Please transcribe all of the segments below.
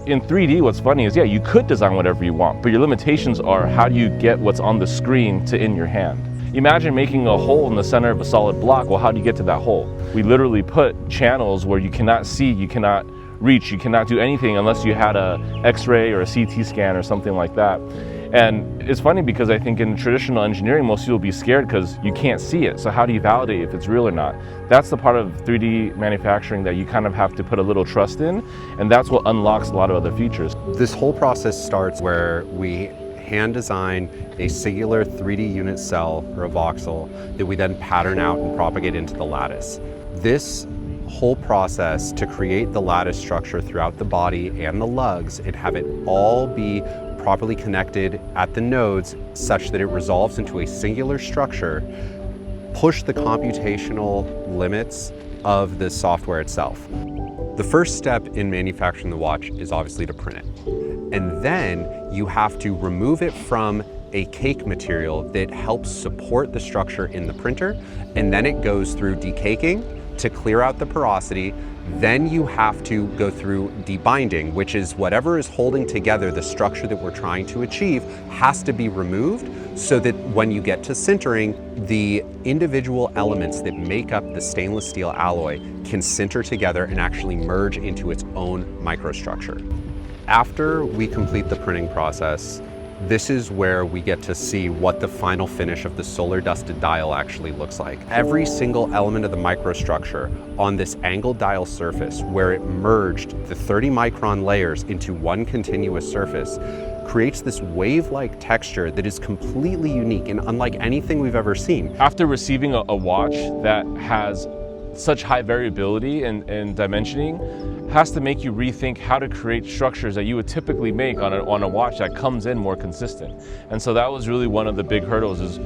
in 3D, what's funny is, yeah, you could design whatever you want, but your limitations are how do you get what's on the screen to in your hand? Imagine making a hole in the center of a solid block. Well, how do you get to that hole? We literally put channels where you cannot see, you cannot reach, you cannot do anything unless you had a X-ray or a CT scan or something like that. And it's funny because I think in traditional engineering, most people will be scared because you can't see it. So how do you validate if it's real or not? That's the part of 3D manufacturing that you kind of have to put a little trust in, and that's what unlocks a lot of other features. This whole process starts where we hand design a singular 3D unit cell or a voxel that we then pattern out and propagate into the lattice. This whole process to create the lattice structure throughout the body and the lugs and have it all be properly connected at the nodes such that it resolves into a singular structure, push the computational limits of the software itself. The first step in manufacturing the watch is obviously to print it. And then you have to remove it from a cake material that helps support the structure in the printer, and then it goes through decaking to clear out the porosity. Then you have to go through debinding, which is whatever is holding together the structure that we're trying to achieve has to be removed so that when you get to sintering, the individual elements that make up the stainless steel alloy can sinter together and actually merge into its own microstructure. After we complete the printing process, this is where we get to see what the final finish of the solar dusted dial actually looks like. Every single element of the microstructure on this angled dial surface, where it merged the 30 micron layers into one continuous surface, creates this wave-like texture that is completely unique and unlike anything we've ever seen. After receiving a watch that has such high variability and dimensioning, has to make you rethink how to create structures that you would typically make on a watch that comes in more consistent. And so that was really one of the big hurdles. Is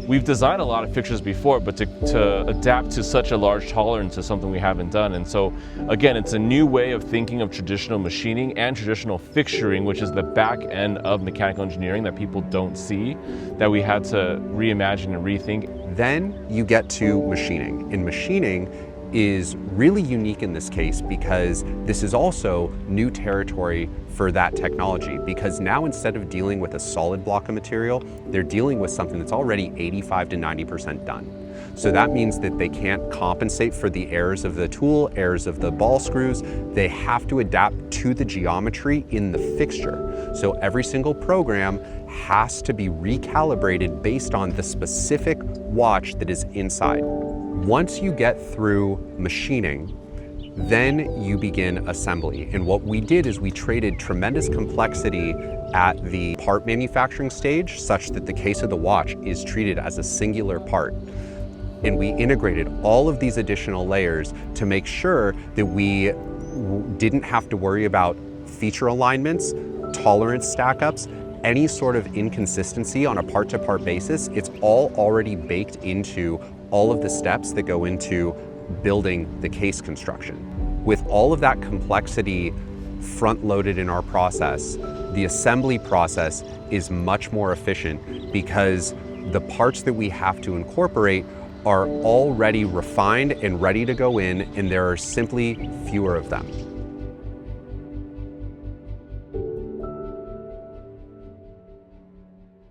we've designed a lot of fixtures before, but to adapt to such a large tolerance is something we haven't done. And so again, it's a new way of thinking of traditional machining and traditional fixturing, which is the back end of mechanical engineering that people don't see, that we had to reimagine and rethink. Then you get to machining. And machining is really unique in this case because this is also new territory for that technology, because now instead of dealing with a solid block of material, they're dealing with something that's already 85 to 90% done. So that means that they can't compensate for the errors of the tool, errors of the ball screws. They have to adapt to the geometry in the fixture. So every single program has to be recalibrated based on the specific watch that is inside. Once you get through machining, then you begin assembly. And what we did is we traded tremendous complexity at the part manufacturing stage such that the case of the watch is treated as a singular part. And we integrated all of these additional layers to make sure that we didn't have to worry about feature alignments, tolerance stack-ups, any sort of inconsistency on a part-to-part basis. It's all already baked into all of the steps that go into building the case construction. With all of that complexity front-loaded in our process, the assembly process is much more efficient because the parts that we have to incorporate are already refined and ready to go in, and there are simply fewer of them.